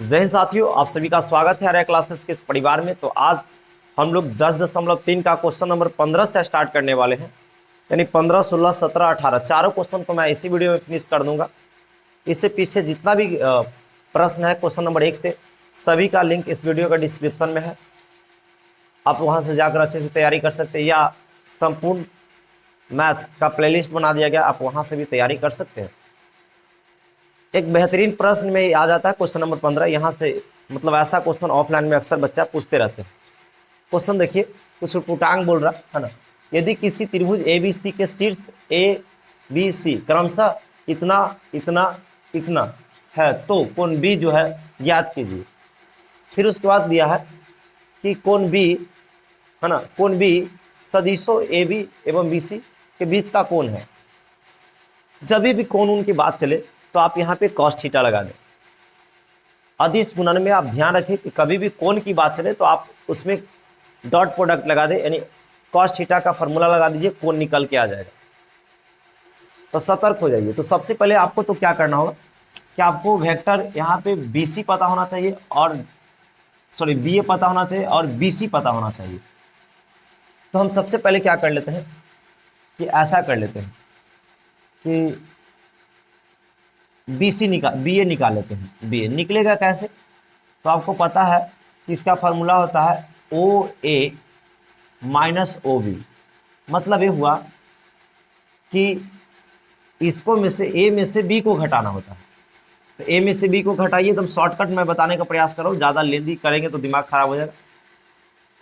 जय हिंद साथियों, आप सभी का स्वागत है आर्या क्लासेस के इस परिवार में। तो आज हम लोग 10.3 का क्वेश्चन नंबर 15 से स्टार्ट करने वाले हैं। यानी 15, 16, 17, 18 चारों क्वेश्चन को मैं इसी वीडियो में फिनिश कर दूंगा। इससे पीछे जितना भी प्रश्न है क्वेश्चन नंबर 1 से, सभी का लिंक इस वीडियो का डिस्क्रिप्शन में है। आप वहां से जाकर अच्छे से तैयारी कर सकते हैं, या संपूर्ण मैथ का प्लेलिस्ट बना दिया गया, आप वहां से भी तैयारी कर सकते हैं। एक बेहतरीन प्रश्न में आ जाता है क्वेश्चन नंबर 15। यहाँ से मतलब ऐसा क्वेश्चन ऑफलाइन में अक्सर बच्चा पूछते रहते हैं। क्वेश्चन देखिए, कुछ पुटांग बोल रहा है ना। यदि किसी त्रिभुज ABC के शीर्ष ABC क्रमशः इतना इतना इतना है तो कोण B जो है ज्ञात कीजिए। फिर उसके बाद दिया है कि कोण B है ना, कोण B सदिशों AB एवं BC के बीच का कोण है। जब भी कोण उनकी बात चले तो आप यहाँ पे cos थीटा लगा दें। अदिश गुणन में आप ध्यान रखें कि कभी भी कोण की बात चले तो आप उसमें डॉट प्रोडक्ट लगा दें, यानी cos थीटा का फॉर्मूला लगा दीजिए, कोण निकल के आ जाएगा। तो सतर्क हो जाइए। तो सबसे पहले आपको तो क्या करना होगा कि आपको वेक्टर यहाँ पे BC पता होना चाहिए, और सॉरी BA पता होना चाहिए और BC पता होना चाहिए। तो हम सबसे पहले क्या कर लेते हैं कि ऐसा कर लेते हैं कि BA निकाल लेते हैं। BA निकलेगा कैसे? तो आपको पता है कि इसका फार्मूला होता है OA माइनस OB। मतलब ये हुआ कि इसको में से A में से B को घटाना होता है। तो A में से B को घटाइए। एकदम शॉर्टकट मैं बताने का प्रयास कर रहा हूँ, ज़्यादा लेंदी करेंगे तो दिमाग खराब हो जाएगा।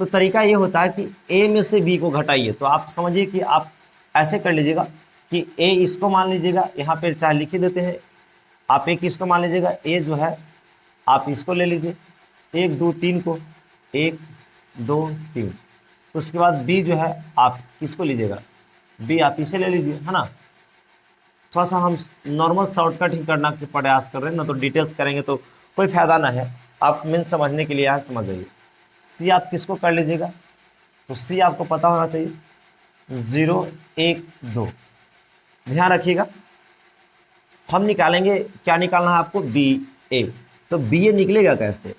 तो तरीका ये होता है कि A में से B को घटाइए। तो आप समझिए कि आप ऐसे कर लीजिएगा कि A इसको मान लीजिएगा, यहाँ पे चाहे लिख ही देते हैं। आप एक इसको मान लीजिएगा, A जो है आप इसको ले लीजिए 1 2 3 को, 1 2 3। उसके बाद B जो है आप किसको लीजिएगा, B आप इसे ले लीजिए, है ना। थोड़ा सा हम नॉर्मल शॉर्टकट ही करना के प्रयास कर रहे हैं ना, तो डिटेल्स करेंगे तो कोई फायदा ना है। आप मेन समझने के लिए यहाँ समझ जाइए। C आप किसको कर लीजिएगा, तो C आपको पता होना चाहिए 0 1 2। ध्यान रखिएगा, हम निकालेंगे क्या निकालना है आपको, BA। तो BA निकलेगा कैसे,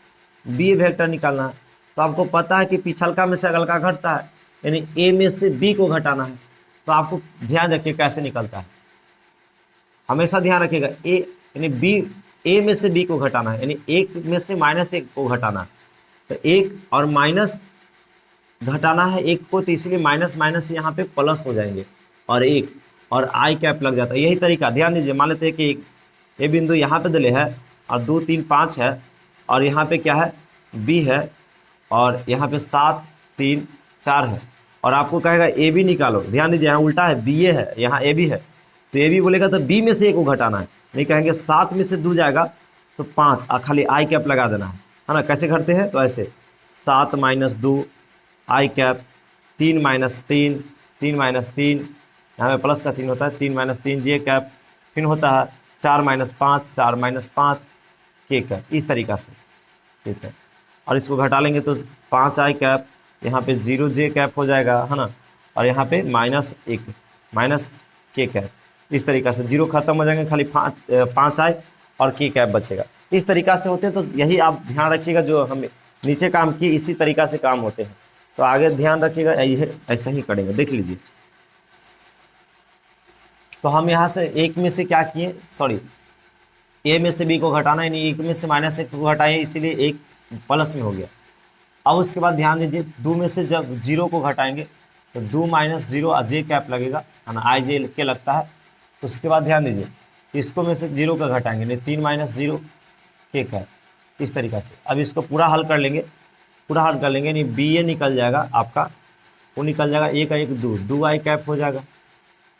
BA वेक्टर निकालना है। तो आपको पता है कि पिछलका में से अगलका घटता है, यानी A में से B को घटाना है। तो आपको ध्यान रखिए कैसे निकलता है, हमेशा ध्यान रखिएगा। A यानी B, A में से B को घटाना है, यानी 1 में से -1 को घटाना है। तो 1 और माइनस घटाना है 1 को, तो इसलिए माइनस माइनस यहाँ पे प्लस हो जाएंगे, और 1 और आई कैप लग जाता है। यही तरीका, ध्यान दीजिए। मान लेते हैं कि ये बिंदु यहाँ पे दिले है और 2 3 5 है, और यहाँ पे क्या है B है, और यहाँ पे 7 3 4 है, और आपको कहेगा AB निकालो। ध्यान दीजिए, यहाँ उल्टा है, BA है, यहाँ AB है। तो AB बोलेगा तो B में से A को घटाना है। नहीं कहेंगे 7 में से 2 जाएगा तो 5, खाली आई कैप लगा देना है ना। कैसे घटते हैं, तो ऐसे 7 - 2 आई कैप, 3 - 3 3 - 3, यहाँ पे प्लस का चिन्ह होता है, 3 - 3 जे कैप। फिर होता है 4 - 5 4 - 5 के कैप। इस तरीका से, ठीक है। और इसको घटा लेंगे तो 5 आई कैप, यहाँ पे 0 जे कैप हो जाएगा, है ना। और यहाँ पे -1 माइनस के कैप। इस तरीका से 0 खत्म हो जाएंगे, खाली 5 आई और के कैप बचेगा। इस तरीका से होते हैं। तो यही आप ध्यान रखिएगा, जो हम नीचे काम किए इसी तरीका से काम होते हैं। तो आगे ध्यान रखिएगा, ऐसा ही करेंगे, देख लीजिए। तो हम यहाँ से एक में से क्या किए, सॉरी A में से B को घटाना, यानी 1 में से -1 को घटाए, इसीलिए 1 प्लस में हो गया। अब उसके बाद ध्यान दीजिए, 2 में से जब 0 को घटाएंगे तो 2 - 0 जे कैप लगेगा, है ना, आई जे के लगता है। उसके बाद ध्यान दीजिए, इसको में से 0 का घटाएंगे, नहीं 3 - 0 के कैप। इस तरीका से अब इसको पूरा हल कर लेंगे, पूरा हल कर लेंगे, यानी BA निकल जाएगा आपका, वो निकल जाएगा 1 1 2 आई कैप हो जाएगा।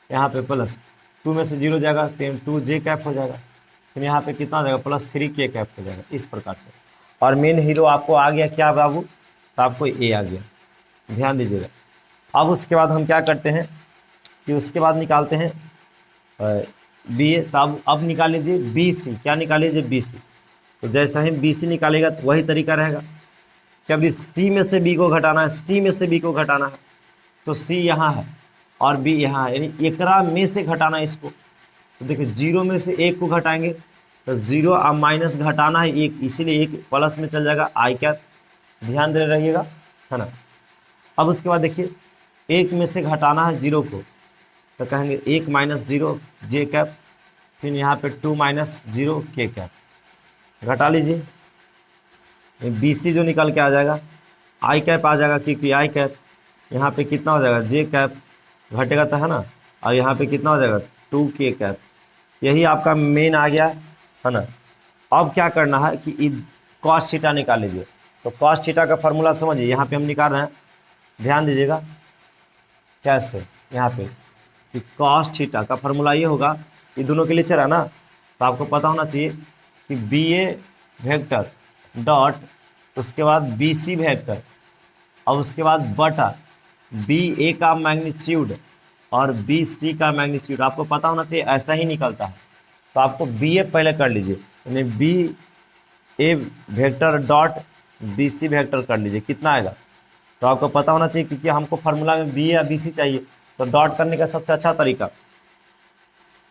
यहाँ पे प्लस 2 में से 0 जाएगा तो 2 जे कैप हो जाएगा। फिर यहाँ पे कितना हो जाएगा, +3 के कैप हो जाएगा। इस प्रकार से, और मेन हीरो आपको आ गया क्या बाबू, तो आपको A आ गया। ध्यान दीजिएगा। अब उसके बाद हम क्या करते हैं कि उसके बाद निकालते हैं BA। तो अब निकाल लीजिए BC। क्या निकाल लीजिए, BC। तो जैसा ही BC निकालेगा तो वही तरीका रहेगा कि अभी C में से B को घटाना है, C में से B को घटाना है। तो C यहाँ है और B यहाँ है, यानी एकरा में से घटाना है इसको। तो देखिए 0 में से 1 को घटाएंगे तो जीरो अब माइनस घटाना है एक, इसीलिए एक प्लस में चल जाएगा आई कैप, ध्यान दे रहिएगा, है ना। अब उसके बाद देखिए एक में से घटाना है जीरो को, तो कहेंगे एक माइनस जीरो जे कैप, फिर यहाँ पे टू माइनस जीरो के कैप। घटा लीजिए, बी सी जो निकल के आ जाएगा आई कैप आ जाएगा, क्योंकि आई कैप यहाँ पे कितना हो जाएगा जे कैप, घटेगा तो है ना, और यहाँ पे कितना हो जाएगा टू के कैप। यही आपका मेन आ गया, है ना। अब क्या करना है कि कॉस थीटा निकाल लीजिए। तो कॉस थीटा का फॉर्मूला समझिए, यहाँ पे हम निकाल रहे हैं, ध्यान दीजिएगा कैसे, यहाँ पे कि कॉस थीटा का फॉर्मूला ये होगा, ये दोनों के लिए चला ना, तो आपको पता होना चाहिए कि बी ए वेक्टर डॉट उसके बाद बी सी वेक्टर और उसके बाद बटा बी ए का मैग्नीट्यूड और बी सी का मैग्नीट्यूड, आपको पता होना चाहिए, ऐसा ही निकलता है। तो आपको बी ए पहले कर लीजिए, यानी B A vector dot B C vector कर लीजिए, कितना आएगा। तो आपको पता होना चाहिए, क्योंकि हमको फार्मूला में बी ए या बी सी चाहिए, तो डॉट करने का सबसे अच्छा तरीका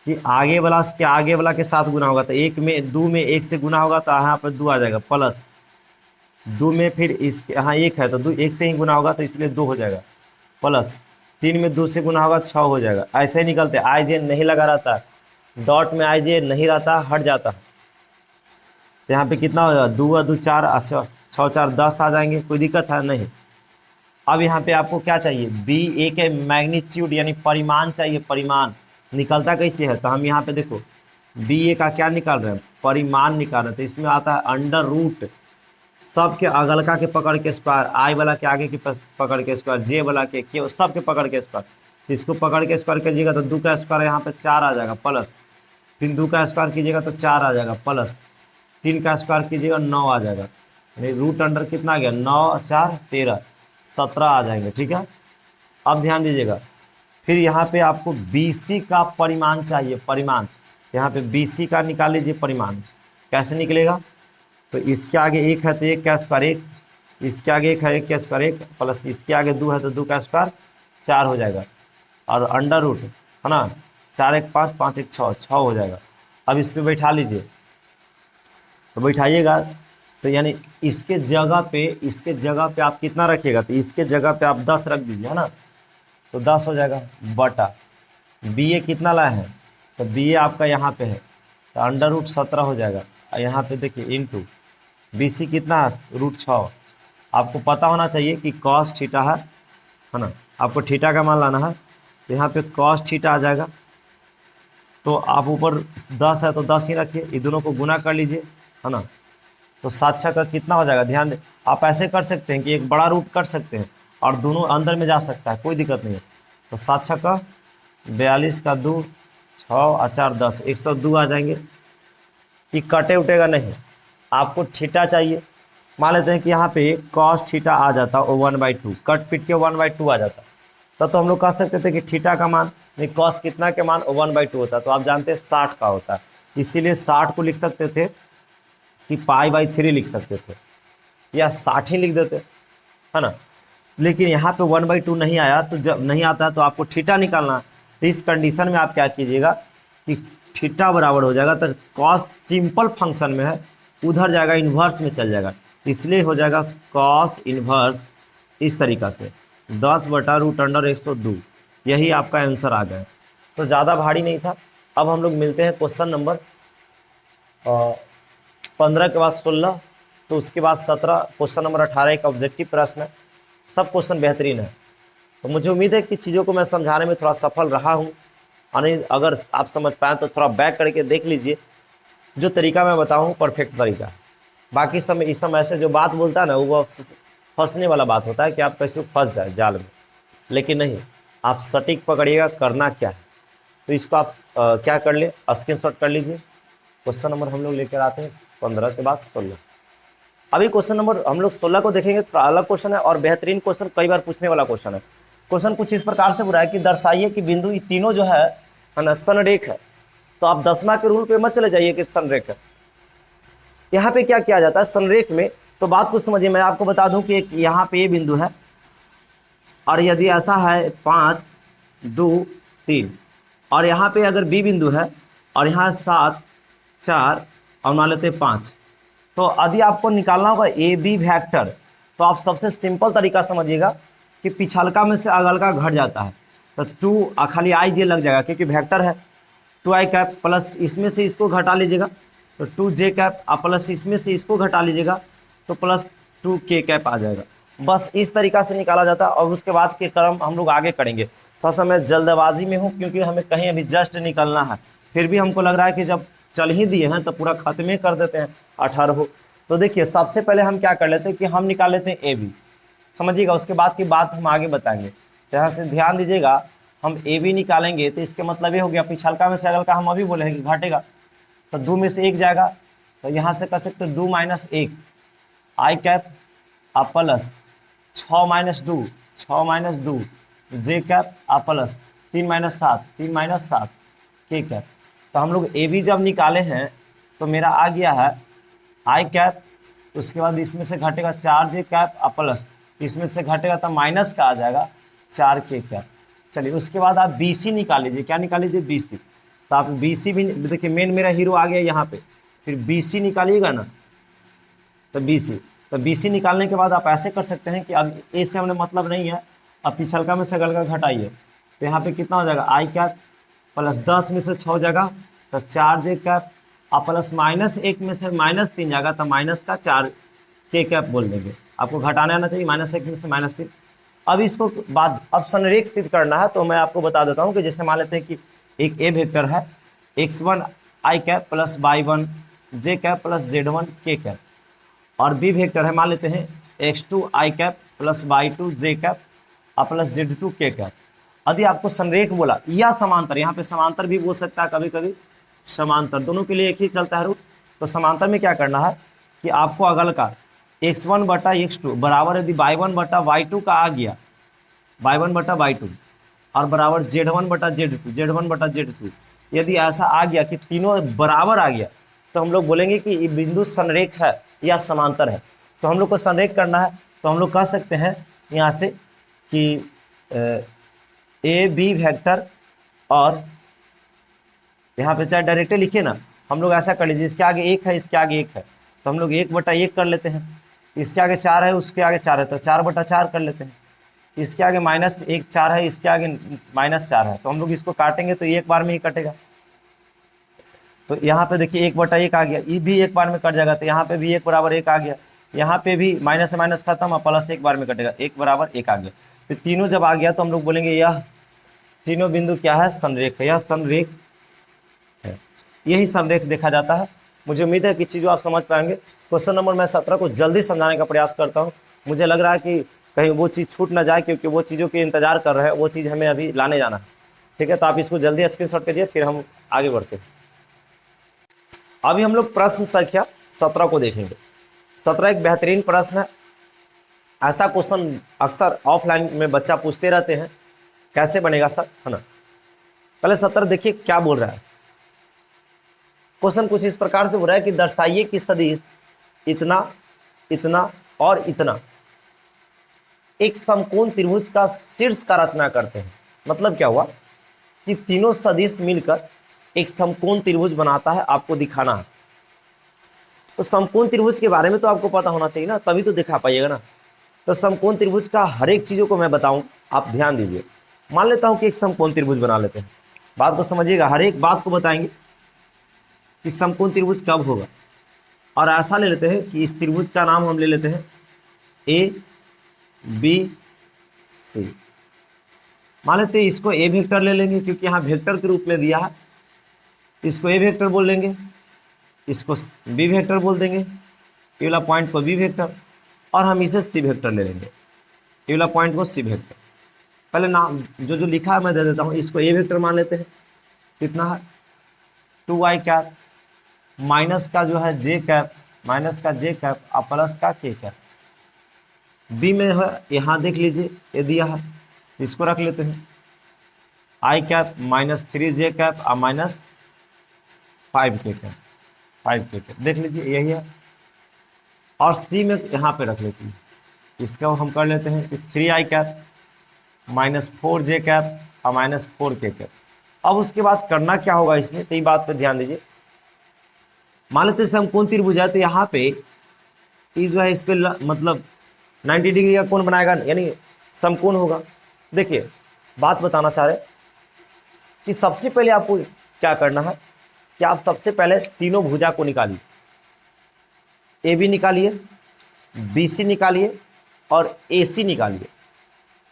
कि आगे वाला के साथ गुना होगा, तो एक में दो में एक से गुना होगा, तो यहाँ पर दो आ जाएगा, प्लस दो में फिर इसके यहाँ एक है तो दो एक से ही गुना होगा, तो इसलिए दो हो जाएगा, प्लस तीन में दो से गुना होगा छः हो जाएगा। ऐसे ही निकलते, आई जे नहीं लगा रहता, डॉट में आई जे नहीं रहता, हट जाता। तो यहाँ पे कितना हो जाएगा, दो दो चार, अच्छा छः चार 10 आ जाएंगे, कोई दिक्कत है नहीं। अब यहाँ पे आपको क्या चाहिए, बी ए के मैग्नीट्यूड यानी परिमाण चाहिए, परिमाण निकलता कैसे है, तो हम यहाँ पे देखो बी ए का क्या निकाल रहे हैं, परिमाण निकाल रहे हैं। तो इसमें आता है अंडर रूट सब के अगलका के पकड़ के स्क्वायर, आई वाला के आगे के पकड़ के स्क्वायर, जे वाला के सब के पकड़ के स्क्वायर। इसको पकड़ के स्क्वायर कीजिएगा तो दो का स्क्वायर यहाँ पे 4 आ जाएगा, प्लस फिर दो का स्क्वायर कीजिएगा तो 4 आ जाएगा, प्लस तीन का स्क्वायर कीजिएगा 9 आ जाएगा, यानी रूट अंडर कितना आ गया, 9 4 13 17 आ जाएंगे, ठीक है। अब ध्यान दीजिएगा, फिर यहाँ पे आपको BC का परिमाण चाहिए, परिमाण यहाँ पे BC का निकाल लीजिए परिमाण, कैसे निकलेगा, तो इसके आगे एक है तो एक का स्क्वायर एक, इसके आगे एक है एक का स्क्वायर एक, प्लस इसके आगे दो है तो दो का स्क्वायर 4 हो जाएगा, और अंडर रूट है ना, 4 1 5 5 1 6 6 हो जाएगा। अब इस पर बैठा लीजिए, तो बैठाइएगा, तो यानी इसके जगह पे आप कितना रखिएगा, तो इसके जगह पे आप 10 रख दीजिए, है ना, तो 10 हो जाएगा, बटा बी ए कितना लाए हैं, तो बी ए आपका यहाँ पे है, तो अंडर रूट 17 हो जाएगा, और यहाँ पे देखिए इंटू बी सी कितना है, रूट 6। आपको पता होना चाहिए कि कॉस थीटा है ना, आपको थीटा का मान लाना है, तो यहाँ पे कॉस थीटा आ जाएगा, तो आप ऊपर 10 है तो 10 ही रखिए, ये दोनों को गुना कर लीजिए, है ना, तो 7 6 का कितना हो जाएगा, ध्यान दें, आप ऐसे कर सकते हैं कि एक बड़ा रूट कर सकते हैं और दोनों अंदर में जा सकता है, कोई दिक्कत नहीं है। तो 7 6 का 42 का 2 6 और 4 10 102 आ जाएंगे, कि कटे उटेगा नहीं। आपको थीटा चाहिए, मान लेते हैं कि यहाँ पे कॉस थीटा आ जाता वो 1/2, कट पिट के 1/2 आ जाता, तब तो हम लोग कह सकते थे कि थीटा का मान नहीं कॉस कितना के मान 1/2 होता, तो आप जानते हैं 60 का होता है, इसीलिए 60 को लिख सकते थे कि π/3 लिख सकते थे, या 60 ही लिख देते, है ना। लेकिन यहाँ पे 1/2 नहीं आया, तो जब नहीं आता तो आपको थीटा निकालना, तो इस कंडीशन में आप क्या कीजिएगा कि थीटा बराबर हो जाएगा, तो कॉस सिंपल फंक्शन में है, उधर जाएगा इन्वर्स में चल जाएगा, इसलिए हो जाएगा कॉस इन्वर्स इस तरीका से 10/√102। यही आपका आंसर आ गया, तो ज़्यादा भारी नहीं था। अब हम लोग मिलते हैं क्वेश्चन नंबर 15 के बाद 16, तो उसके बाद 17, क्वेश्चन नंबर 18 एक ऑब्जेक्टिव प्रश्न है, सब क्वेश्चन बेहतरीन है। तो मुझे उम्मीद है कि चीज़ों को मैं समझाने में थोड़ा सफल रहा हूँ, और अगर आप समझ पाएँ तो थोड़ा बैक करके देख लीजिए, जो तरीका मैं बताऊँ परफेक्ट तरीका। बाकी समय इस समय ऐसे जो बात बोलता है ना, वो फंसने वाला बात होता है कि आप कैसे फंस जाए जाल में, लेकिन नहीं, आप सटीक पकड़िएगा करना क्या है। तो इसको आप क्या कर ले, स्क्रीनशॉट कर लीजिए। क्वेश्चन नंबर हम लोग लेकर आते हैं 15 के बाद 16। अभी क्वेश्चन नंबर हम लोग 16 को देखेंगे, थोड़ा अलग क्वेश्चन है और बेहतरीन क्वेश्चन, कई बार पूछने वाला क्वेश्चन है। क्वेश्चन कुछ इस प्रकार से बुरा है कि दर्शाइए कि बिंदु ये तीनों जो है ना संरेख है। तो आप 10वां के रूल पे मत चले जाइए कि संरेख है। यहाँ पे क्या किया जाता है संरेख में, तो बात कुछ समझिए। मैं आपको बता दूं कि एक यहाँ पे ये बिंदु है, और यदि ऐसा है 5 2 3, और यहाँ पे अगर बी बिंदु है, और यहाँ 7 4 और मान लेते हैं 5। तो यदि आपको निकालना होगा ए बी वेक्टर, तो आप सबसे सिंपल तरीका समझिएगा कि पिछलका में से अगलका घट जाता है, तो 2 खाली आई जे लग जाएगा क्योंकि वेक्टर है। 2i कैप प्लस इसमें से इसको घटा लीजिएगा तो 2j कैप, प्लस इसमें से इसको घटा लीजिएगा तो प्लस 2k कैप आ जाएगा। बस इस तरीका से निकाला जाता है। और उसके बाद के क्रम हम लोग आगे करेंगे। थोड़ा सा मैं जल्दबाजी में हूँ क्योंकि हमें कहीं अभी जस्ट निकलना है, फिर भी हमको लग रहा है कि जब चल ही दिए हैं तो पूरा खत्म कर देते हैं 18। तो देखिए सबसे पहले हम क्या कर लेते हैं कि हम निकाल लेते हैं ए बी, समझिएगा। उसके बाद की बात हम आगे बताएंगे। तो यहाँ से ध्यान दीजिएगा, हम ए बी निकालेंगे तो इसके मतलब ये हो गया पिछलका में से अगलका हम अभी बोले हैं कि घटेगा, तो 2 में से 1 जाएगा। तो यहाँ से कर सकते हैं 2 माइनस 1 आई कैप प्लस 6 माइनस 2 6 माइनस 2 जे कैप प्लस 3 माइनस 7 के कैप। तो हम लोग ए बी जब निकाले हैं तो मेरा आ गया है आई कैप, उसके बाद इसमें से घटेगा 4 जे कैप प्लस इसमें से घटेगा तो माइनस का आ जाएगा 4 के कैप। चलिए उसके बाद आप बी सी निकाल लीजिए। क्या निकाल लीजिए? B C. तो आप बी सी भी देखिए, मेन मेरा हीरो आ गया यहाँ पे, फिर बी सी निकालिएगा ना, तो बी सी निकालने के बाद आप ऐसे कर सकते हैं कि अब ए से हमने मतलब नहीं है, अब पिछलका में से अगलका घटाइए। तो यहाँ पे कितना हो जाएगा आई कैप प्लस 10 में से 6 जाएगा तो 4 जे कैप प्लस माइनस 1 में से -3 जाएगा तो माइनस का 4 के कैप बोल देंगे। आपको घटाना आना चाहिए, -1 में से -3। अब इसको बाद अब संरेख सिद्ध करना है, तो मैं आपको बता देता हूँ कि जैसे मान लेते हैं कि एक ए वेक्टर है x1 आई कैप प्लस y1 जे कैप प्लस z1 के कैप, और बी वेक्टर है मान लेते हैं x2 आई कैप प्लस y2 जे कैप प्लस z2 के कैप। यदि आपको संरेख बोला या समांतर, यहाँ पे समांतर भी बोल सकता है, कभी कभी समांतर, दोनों के लिए एक ही चलता है रूट। तो समांतर में क्या करना है कि आपको अगल का x1 बटा x2 बराबर यदि y1 बटा y2 का आ गया, y1 बटा y2 और बराबर z1 बटा z2 यदि ऐसा आ गया कि तीनों बराबर आ गया, तो हम लोग बोलेंगे कि ये बिंदु संरेख है या समांतर है। तो हम लोग को संरेख करना है, तो हम लोग कह सकते हैं यहाँ से कि ए बी वेक्टर, और यहाँ पे चाहे डायरेक्टली लिखिए ना, हम लोग ऐसा कर लीजिए, इसके आगे 1 है, इसके आगे 1 है, तो हम लोग 1/1 कर लेते हैं। इसके आगे 4 है, उसके आगे 4 है, तो 4/4 कर लेते हैं। इसके आगे -1 4 है, इसके आगे -4 है, तो हम लोग इसको काटेंगे तो एक बार में ही कटेगा। तो यहाँ पे देखिए 1/1 आ गया, ये भी एक बार में कट जाएगा, तो यहाँ पे भी 1 बराबर 1 आ गया, यहाँ पे भी माइनस से माइनस खत्म और प्लस एक बार में कटेगा, 1 बराबर 1 आ गया। तो तीनों जब आ गया तो हम लोग बोलेंगे यह तीनों बिंदु क्या है? संरेख है, यह संरेख है। यही संरेख देखा जाता है। मुझे उम्मीद है कि चीज़ों आप समझ पाएंगे। क्वेश्चन नंबर मैं 17 को जल्दी समझाने का प्रयास करता हूँ। मुझे लग रहा है कि कहीं वो चीज़ छूट ना जाए, क्योंकि वो चीज़ों के इंतजार कर रहे हैं, वो चीज़ हमें अभी लाने जाना है। ठीक है, तो आप इसको जल्दी स्क्रीनशॉट कीजिए, फिर हम आगे बढ़ते हैं। अभी हम लोग प्रश्न संख्या 17 को देखेंगे। 17 एक बेहतरीन प्रश्न है। ऐसा क्वेश्चन अक्सर ऑफलाइन में बच्चा पूछते रहते हैं, कैसे बनेगा सर, है ना। पहले 17 देखिए क्या बोल रहा है। क्वेश्चन कुछ इस प्रकार से बोल रहा है कि दर्शाइए कि सदिश इतना, इतना और इतना एक समकोण त्रिभुज का शीर्ष का रचना करते हैं। मतलब क्या हुआ कि तीनों सदिश मिलकर एक समकोण त्रिभुज बनाता है, आपको दिखाना है। तो समकोण त्रिभुज के बारे में तो आपको पता होना चाहिए ना, तभी तो दिखा पाइएगा ना। तो समकोण त्रिभुज का हर एक चीज़ों को मैं बताऊं, आप ध्यान दीजिए। मान लेता हूं कि एक समकोण त्रिभुज बना लेते हैं, बात को समझिएगा, हर एक बात को बताएंगे कि समकोण त्रिभुज कब होगा। और ऐसा ले लेते हैं कि इस त्रिभुज का नाम हम ले लेते हैं ABC। मान लेते हैं इसको ए वेक्टर ले लेंगे, क्योंकि यहाँ वेक्टर के रूप में दिया है। इसको ए वेक्टर बोल लेंगे, इसको बी वेक्टर बोल देंगे, ये वाला पॉइंट को बी वेक्टर, और हम इसे सी वेक्टर ले लेंगे, ये वाला पॉइंट को सी वेक्टर। पहले नाम जो लिखा है मैं दे देता हूँ। इसको ए वेक्टर मान लेते हैं, कितना है 2i कैप माइनस का जो है जे कैप, माइनस का जे कैप और प्लस का के कैप। बी में है, यहाँ देख लीजिए ये दिया है, इसको रख लेते हैं आई कैप -3j कैप और -5k कैप, 5k कैप देख लीजिए यही है। और सी में यहाँ पे रख लेते हैं, इसका हम कर लेते हैं कि 3i कैप -4j कैप और -4k कैप। अब उसके बाद करना क्या होगा इसमें, तो ये बात पे ध्यान दीजिए मान लेते हैं समकोण त्रिभुज है, तो यहाँ पे ई जो है इस पे मतलब 90 डिग्री का कोण बनाएगा, यानी समकोण होगा। देखिए बात बताना चाह रहे कि सबसे पहले आपको क्या करना है कि आप सबसे पहले तीनों भुजा को निकालिए, ए बी निकालिए, बी सी निकालिए और ए सी निकालिए।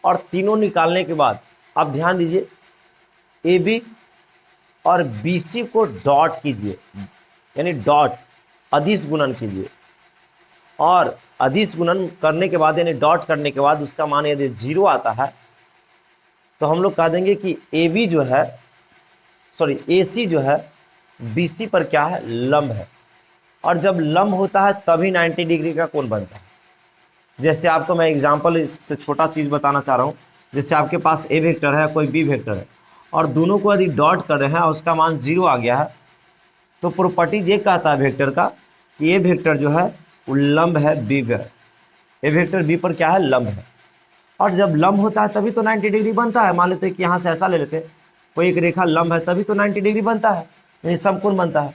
और तीनों निकालने के बाद आप ध्यान दीजिए ए बी और बी सी को डॉट कीजिए, यानी डॉट अदिश गुणन कीजिए। और अदिश गुणन करने के बाद यानी डॉट करने के बाद उसका मान यदि 0 आता है तो हम लोग कह देंगे कि ए बी जो है सॉरी ए सी जो है बी सी पर क्या है, लंब है। और जब लंब होता है तभी 90 डिग्री का कोण बनता है। जैसे आपको मैं एग्जांपल इससे छोटा चीज़ बताना चाह रहा हूँ। जैसे आपके पास ए वेक्टर है, कोई बी वेक्टर है, और दोनों को यदि डॉट कर रहे हैं और उसका मान 0 आ गया है, तो प्रॉपर्टी ये कहता है वेक्टर का कि ए वेक्टर जो है वो लंब है बी पर, ए वेक्टर बी पर क्या है, लंब है। और जब लंब होता है तभी तो 90 डिग्री बनता है। मान लेते हैं कि यहाँ से ऐसा ले लेते हैं, कोई एक रेखा लंब है तभी तो 90 डिग्री बनता है, यानी समकोण बनता है।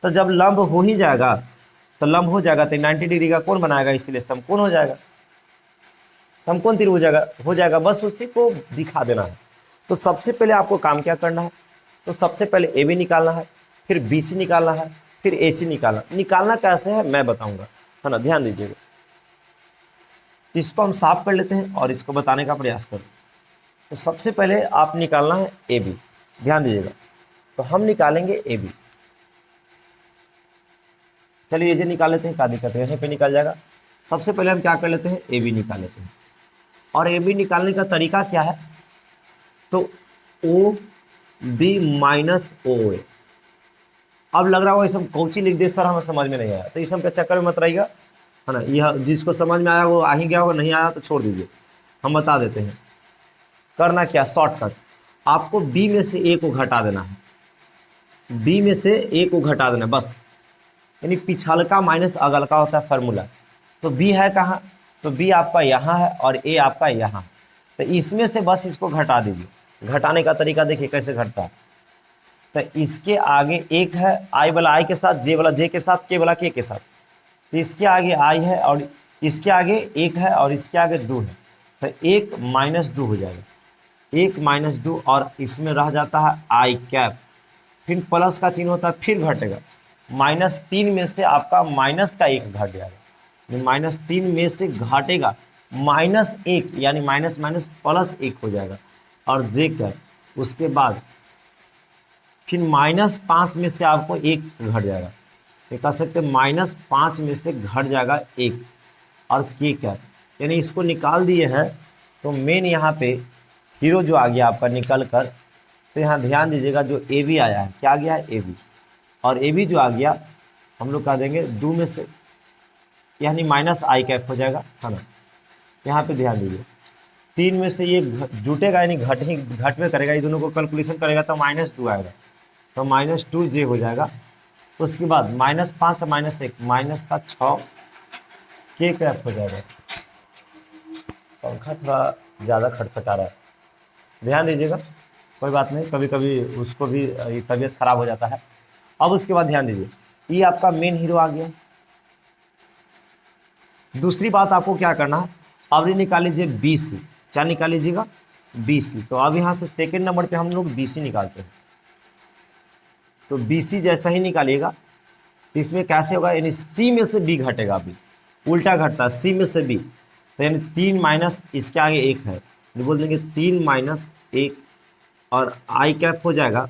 तो जब लंब हो ही जाएगा तो लंब हो जाएगा तो 90 डिग्री का कोण बनाएगा, इसलिए समकोण हो जाएगा, समकोण त्रिभुज हो जाएगा। बस उसी को दिखा देना है। तो सबसे पहले आपको काम क्या करना है, तो सबसे पहले ए बी निकालना है, फिर बी सी निकालना है, फिर ए सी निकालना कैसे है मैं बताऊंगा, है ना, ध्यान दीजिएगा। इसको हम साफ कर लेते हैं और इसको बताने का प्रयास करें। तो सबसे पहले आप निकालना है ए बी, ध्यान दीजिएगा। तो हम निकालेंगे ए बी, चलिए ये जो निकाल लेते हैं, क्या दिक्कत है, यहीं पे निकल जाएगा। सबसे पहले हम क्या कर लेते हैं, ए बी निकाल लेते हैं। और ए बी निकालने का तरीका क्या है, तो ओ बी माइनस ओ ए। अब लग रहा होगा इसमें कौची लिख दे सर, हमें समझ में नहीं आया, तो इस सब के चक्कर में मत रहिएगा, है ना। यह जिसको समझ में आया वो आ ही गया होगा, नहीं आया तो छोड़ दीजिए, हम बता देते हैं। करना क्या, शॉर्टकट, आपको बी में से ए को घटा देना है, बी में से ए को घटा देना बस, यानी पिछलका माइनस अगलका होता है फार्मूला। तो बी है कहाँ, तो बी आपका यहाँ है और ए आपका यहाँ है, तो इसमें से बस इसको घटा दीजिए। घटाने का तरीका देखिए कैसे घटता है। तो इसके आगे एक है, आई वाला आई के साथ, जे वाला जे के साथ, के वाला के साथ। तो इसके आगे आई है और इसके आगे एक है और इसके आगे 2 है, तो 1 माइनस 2 हो जाएगा, 1 माइनस 2, और इसमें रह जाता है आई कैप, फिर प्लस का चिन्ह होता है, फिर घटेगा -3 में से आपका -1 घट जाएगा, -3 में से घटेगा -1, यानी माइनस माइनस +1 हो जाएगा, और जे कैप उसके बाद फिर -5 में से आपको 1 घट जाएगा, ये कह सकते हैं -5 में से घट जाएगा 1, और के कैप, यानी इसको निकाल दिए हैं। तो मेन यहाँ पे हीरो जो आ गया आपका निकल कर, तो यहाँ ध्यान दीजिएगा जो ए बी आया है, क्या गया है, ए बी, और ए बी जो आ गया हम लोग कह देंगे 2 में से, यानी -i कैप हो जाएगा, है ना। यहाँ पे ध्यान दीजिए 3 में से ये जुटेगा, यानी घट में करेगा, ये दोनों को कैलकुलेशन करेगा तो -2 आएगा, तो -2 जे हो जाएगा। उसके बाद -5 -1 -6 के कैप हो जाएगा। पंखा थोड़ा ज़्यादा खटखटा रहा है, ध्यान दीजिएगा, कोई बात नहीं, कभी कभी उसको भी तबीयत खराब हो जाता है। अब उसके बाद ध्यान दीजिए, ये आपका मेन हीरो आ गया। दूसरी बात आपको क्या करना है, अब ये निकाल लीजिए बी सी, क्या निकाल लीजिएगा, बी सी। तो अब यहाँ से सेकेंड नंबर पे हम लोग बी सी निकालते हैं। तो बी सी जैसा ही निकालिएगा, इसमें कैसे होगा, यानी सी में से बी घटेगा, अभी उल्टा घटता है, सी में से बी, तो यानी 3 माइनस इसके आगे 1 है, बोल देंगे 3 माइनस 1, और आई कैप हो जाएगा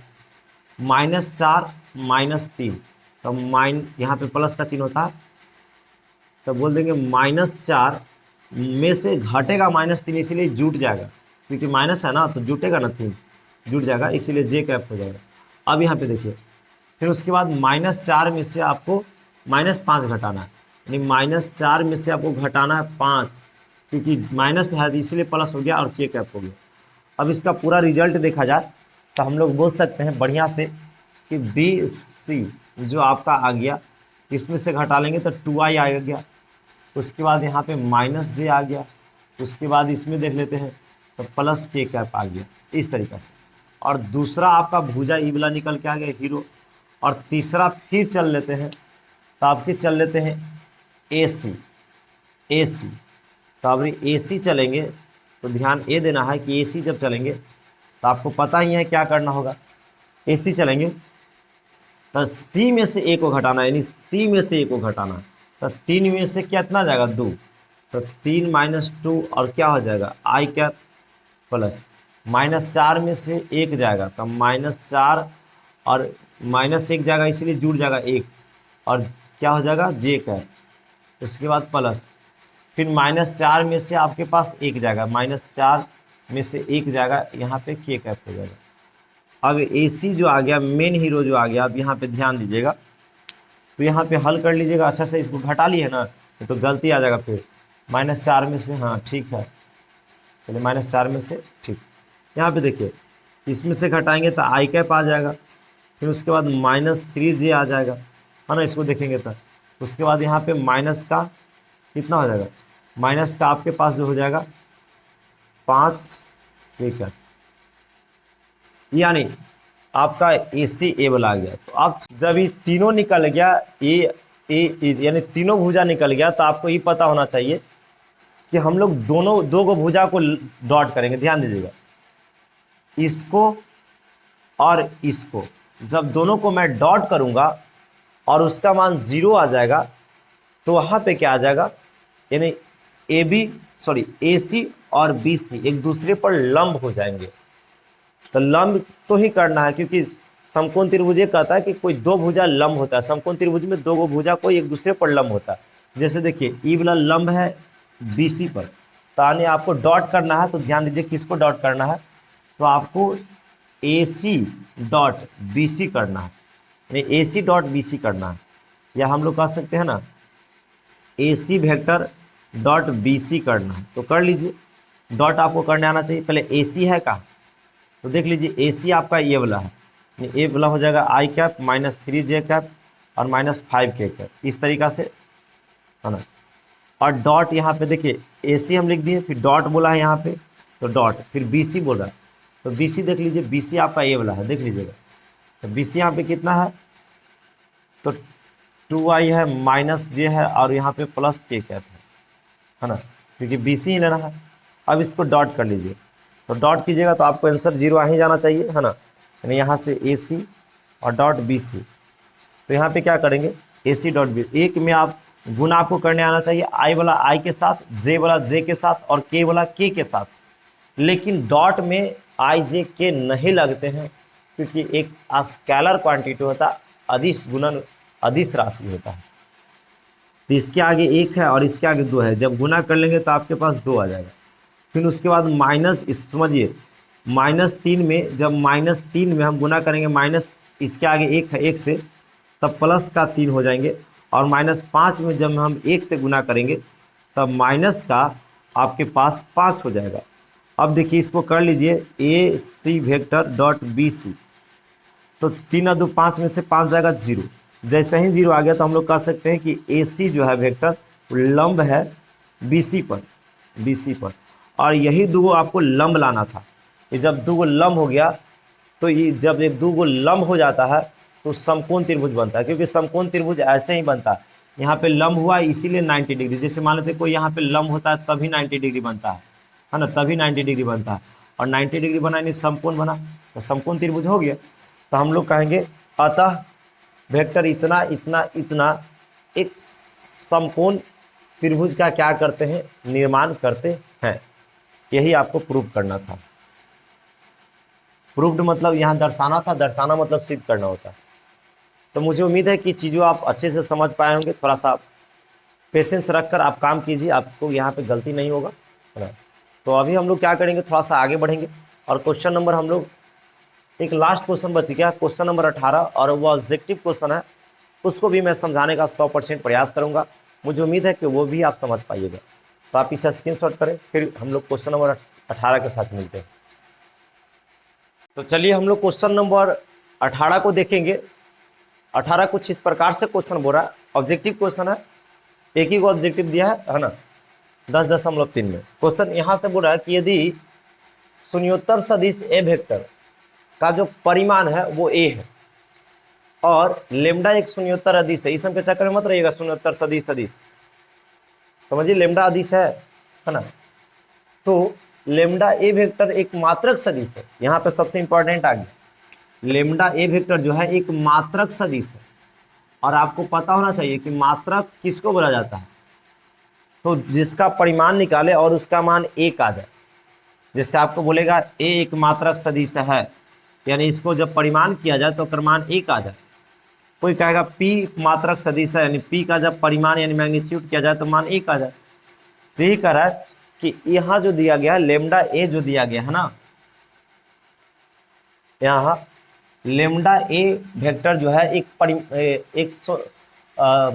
-4 -3, तो यहाँ पे प्लस का चिन्ह होता है, तो बोल देंगे -4 में से घटेगा -3, इसीलिए जुट जाएगा, क्योंकि माइनस है ना तो जुटेगा ना, 3 जुट जाएगा, इसीलिए जे कैप हो जाएगा। अब यहाँ पे देखिए, फिर उसके बाद -4 में से आपको -5 घटाना है, यानी -4 में से आपको घटाना है 5, क्योंकि माइनस है इसीलिए प्लस हो गया और के कैप हो गया। अब इसका पूरा रिजल्ट देखा जाए तो हम लोग बोल सकते हैं बढ़िया से कि बी सी जो आपका आ गया, इसमें से घटा लेंगे तो 2i आ गया, उसके बाद यहाँ पे -j आ गया, उसके बाद इसमें देख लेते हैं तो प्लस के कैप आ गया, इस तरीक़े से। और दूसरा आपका भुजा ई वाला निकल के आ गया हीरो, और तीसरा फिर चल लेते हैं तो आपके चल लेते हैं AC। तो अब AC चलेंगे तो ध्यान ये देना है कि AC जब चलेंगे तो आपको पता ही है क्या करना होगा। AC चलेंगे तो C में से A को घटाना है, यानी C में से A को घटाना है। तो 3 में से कितना जाएगा 2, तो 3 - 2 और क्या हो जाएगा I कैप प्लस -4 में से 1 जाएगा तो -4 और -1 जाएगा, इसलिए जुड़ जाएगा 1 और क्या हो जाएगा J कैप। उसके बाद प्लस फिर -4 में से आपके पास 1 जाएगा, -4 में से 1 जाएगा, यहाँ पे K कैप हो जाएगा। अब AC जो आ गया, मेन हीरो जो आ गया, अब यहाँ पे ध्यान दीजिएगा, तो यहाँ पे हल कर लीजिएगा अच्छा से। इसको घटा लिए ना तो गलती आ जाएगा फिर। -4 में से, हाँ ठीक है, चलिए -4 में से, ठीक। यहाँ पे देखिए इसमें से घटाएंगे तो I कैप आ जाएगा, फिर उसके बाद -3J आ जाएगा, है ना। इसको देखेंगे तो उसके बाद यहाँ पे माइनस का कितना हो जाएगा, माइनस का आपके पास जो हो जाएगा 5, ठीक है, यानी आपका AC A वाला आ गया। तो आप जब ये तीनों निकल गया, यानी तीनों भुजा निकल गया, तो आपको ये पता होना चाहिए कि हम लोग दो को भुजा को डॉट करेंगे। ध्यान दीजिएगा, इसको और इसको जब दोनों को मैं डॉट करूंगा और उसका मान 0 आ जाएगा तो वहाँ पे क्या आ जाएगा, यानी AC और BC एक दूसरे पर लंब हो जाएंगे। तो लंब तो ही करना है, क्योंकि समकोण त्रिभुज ये कहता है कि कोई दो भुजा लंब होता है। समकोण त्रिभुज में दो भुजा कोई एक दूसरे पर लंब होता है। जैसे देखिए ई वाला लंब है BC पर, तो आने आपको डॉट करना है, तो ध्यान दीजिए किसको डॉट करना है, तो आपको AC डॉट BC करना है, यानी AC डॉट BC करना है, या हम लोग कह सकते हैं ना AC वेक्टर डॉट BC करना है। तो कर लीजिए, डॉट आपको करने आना चाहिए। पहले AC है का, तो देख लीजिए AC आपका ये वाला है, ये वाला हो जाएगा I कैप -3J कैप और -5K कैप, इस तरीक़ा से, है ना। और डॉट यहाँ पे देखिए AC हम लिख दिए, फिर डॉट बोला है यहाँ पे, तो डॉट, फिर BC बोल रहा है, तो BC देख लीजिए, BC आपका ये वाला है, देख लीजिएगा। तो BC यहाँ पे कितना है, तो 2I है, -J है और यहाँ पे +K कैप है ना, क्योंकि BC ही लेना है। अब इसको डॉट कर लीजिए, तो डॉट कीजिएगा तो आपको आंसर 0 आ ही जाना चाहिए, है ना। यानी यहाँ से AC और डॉट BC, तो यहाँ पे क्या करेंगे AC डॉट B, एक में आप गुना आपको करने आना चाहिए, I वाला I के साथ, J वाला J के साथ और K वाला K के साथ। लेकिन डॉट में I J K नहीं लगते हैं, क्योंकि एक स्केलर क्वांटिटी होता है, अदिश गुणन अदिश राशि होता है। तो इसके आगे 1 है और इसके आगे 2 है, जब गुना कर लेंगे तो आपके पास 2 आ जाएगा। फिर उसके बाद माइनस, इस समझिए -3 में, जब -3 में हम गुना करेंगे, माइनस इसके आगे 1 है, 1 से, तब प्लस का 3 हो जाएंगे। और -5 में जब हम 1 से गुना करेंगे तब माइनस का आपके पास 5 हो जाएगा। अब देखिए इसको कर लीजिए AC वेक्टर डॉट BC, तो 3 और 2 5 में से 5 जाएगा 0। जैसे ही 0 आ गया तो हम लोग कह सकते हैं कि AC जो है वेक्टर लंब है BC पर, और यही दो आपको लंब लाना था। ये जब दो लंब हो गया, तो ये जब एक दो लंब हो जाता है तो समकोण त्रिभुज बनता है, क्योंकि समकोण त्रिभुज ऐसे ही बनता है। यहाँ पे लंब हुआ इसीलिए 90 डिग्री, जैसे मान लेते कोई यहाँ पे लंब होता है तभी 90 डिग्री बनता है ना, तभी 90 डिग्री बनता है। और 90 डिग्री बना नहीं समकोण बना, तो समकोण त्रिभुज हो गया। तो हम लोग कहेंगे अतः वेक्टर इतना इतना इतना एक समकोण त्रिभुज का क्या करते हैं, निर्माण करते हैं। यही आपको प्रूव करना था। प्रूव्ड मतलब यहाँ दर्शाना था, दर्शाना मतलब सिद्ध करना होता है। तो मुझे उम्मीद है कि चीज़ों आप अच्छे से समझ पाए होंगे। थोड़ा सा पेशेंस रखकर आप काम कीजिए, आपको यहाँ पे गलती नहीं होगा, है ना। तो अभी हम लोग क्या करेंगे, थोड़ा सा आगे बढ़ेंगे और क्वेश्चन नंबर, हम लोग एक लास्ट क्वेश्चन बच गया, क्वेश्चन नंबर 18, और वो ऑब्जेक्टिव क्वेश्चन है, उसको भी मैं समझाने का 100% प्रयास करूँगा। मुझे उम्मीद है कि वो भी आप समझ पाइएगा। तो आप इसे स्क्रीनशॉट करें, फिर हम लोग क्वेश्चन नंबर 18 के साथ मिलते हैं। तो चलिए हम लोग क्वेश्चन नंबर 18 को देखेंगे। 18 कुछ इस प्रकार से क्वेश्चन बोल रहा है, ऑब्जेक्टिव क्वेश्चन है, एक ही को ऑब्जेक्टिव दिया है ना, 10.3 में। क्वेश्चन यहाँ से बोल रहा है कि यदि शून्योत्तर सदिश ए वेक्टर का जो परिमाण है वो A है, और लेमडा एक शून्योत्तर अदिश है, इस के चक्कर में मत रहिएगा, शून्योत्तर सदिश सदिश समझिए, लेमडा अदिश है ना। तो लेमडा ए वेक्टर एक मात्रक सदिश है, यहाँ पे सबसे इंपॉर्टेंट आ गया, लेमडा ए वेक्टर जो है एक मात्रक सदिश है। और आपको पता होना चाहिए कि मात्रक किसको बोला जाता है, तो जिसका परिमाण निकाले और उसका मान एक आ जाए। जैसे आपको बोलेगा ए एक मात्रक सदिश है, यानी इसको जब परिमाण किया जाए तो मान एक आ जाए। कोई कहेगा पी मात्रक सदिश है, यानी पी का जब परिमाण यानी मैग्नीट्यूड किया जाए तो मान एक आ जाए। तो यही कह रहा है कि यहाँ जो दिया गया लेमडा ए जो दिया गया है ना, यहाँ लेमडा ए वेक्टर जो है एक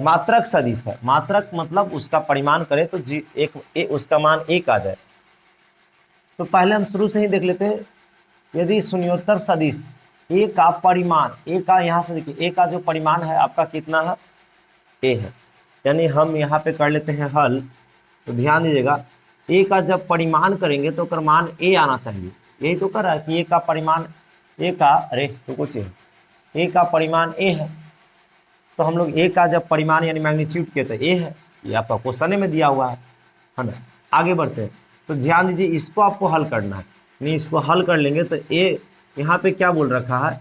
मात्रक सदिश है। मात्रक मतलब उसका परिमाण करे तो उसका मान एक आ जाए। तो पहले हम शुरू से ही देख लेते हैं, यदि शून्योत्तर सदिश ए का परिमाण, ए का यहाँ से देखिए ए का जो परिमाण है आपका कितना है, ए है, यानी हम यहाँ पे कर लेते हैं हल। तो ध्यान दीजिएगा, ए का जब परिमाण करेंगे तो मान ए आना चाहिए। यही तो कर रहा है कि ए का परिमाण, ए का अरे तो कुछ ए का परिमाण ए है, तो हम लोग ए का जब परिमाण यानी मैग्नीट्यूड के तो ए है, ये आपका क्वेश्चन में दिया हुआ है ना। आगे बढ़ते हैं, तो ध्यान दीजिए इसको आपको हल करना है, नहीं इसको हल कर लेंगे तो ए यहाँ पे क्या बोल रखा है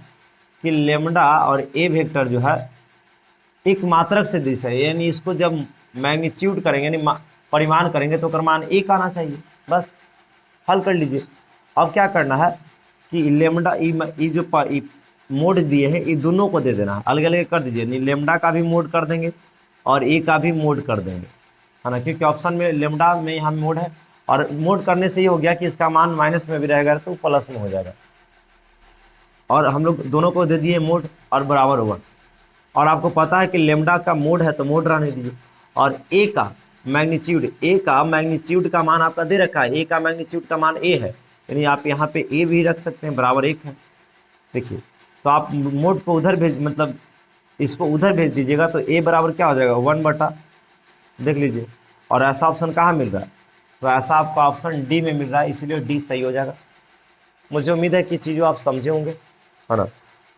कि लेमडा और ए वेक्टर जो है एक मात्रक सदिश है, यानी इसको जब मैग्नीट्यूड करेंगे यानी परिमाण करेंगे तो मान एक आना चाहिए। बस हल कर लीजिए। अब क्या करना है कि लेमडा ई जो मोड दिए हैं ये दोनों को दे देना है, अलग अलग कर दीजिए, नहीं लेमडा का भी मोड कर देंगे और ए का भी मोड कर देंगे, है ना, क्योंकि ऑप्शन में लेमडा में यहाँ मोड है। और मोड करने से ये हो गया कि इसका मान माइनस में भी रहेगा तो प्लस में हो जाएगा। और हम लोग दोनों को दे दिए मोड और बराबर हुआ। और आपको पता है कि लेमडा का मोड है तो मोड रहने दीजिए। और ए का मैग्नीट्यूड का मान आपका दे रखा है, ए का मैग्नीट्यूड का मान ए है, यानी आप यहाँ पे ए भी रख सकते हैं, बराबर एक है। देखिए तो आप मोड को उधर भेज, मतलब इसको उधर भेज दीजिएगा तो ए बराबर क्या हो जाएगा 1/, देख लीजिए। और ऐसा ऑप्शन कहाँ मिल रहा है, तो ऐसा आपका ऑप्शन डी में मिल रहा है, इसलिए डी सही हो जाएगा। मुझे उम्मीद है कि चीज़ों आप समझे होंगे, है ना।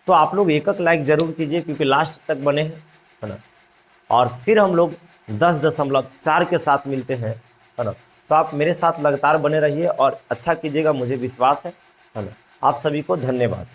तो आप लोग एक लाइक ज़रूर कीजिए क्योंकि लास्ट तक बने हैं, है ना। और फिर हम लोग 10.4 के साथ मिलते हैं, है ना। तो आप मेरे साथ लगातार बने रहिए और अच्छा कीजिएगा, मुझे विश्वास है ना। आप सभी को धन्यवाद।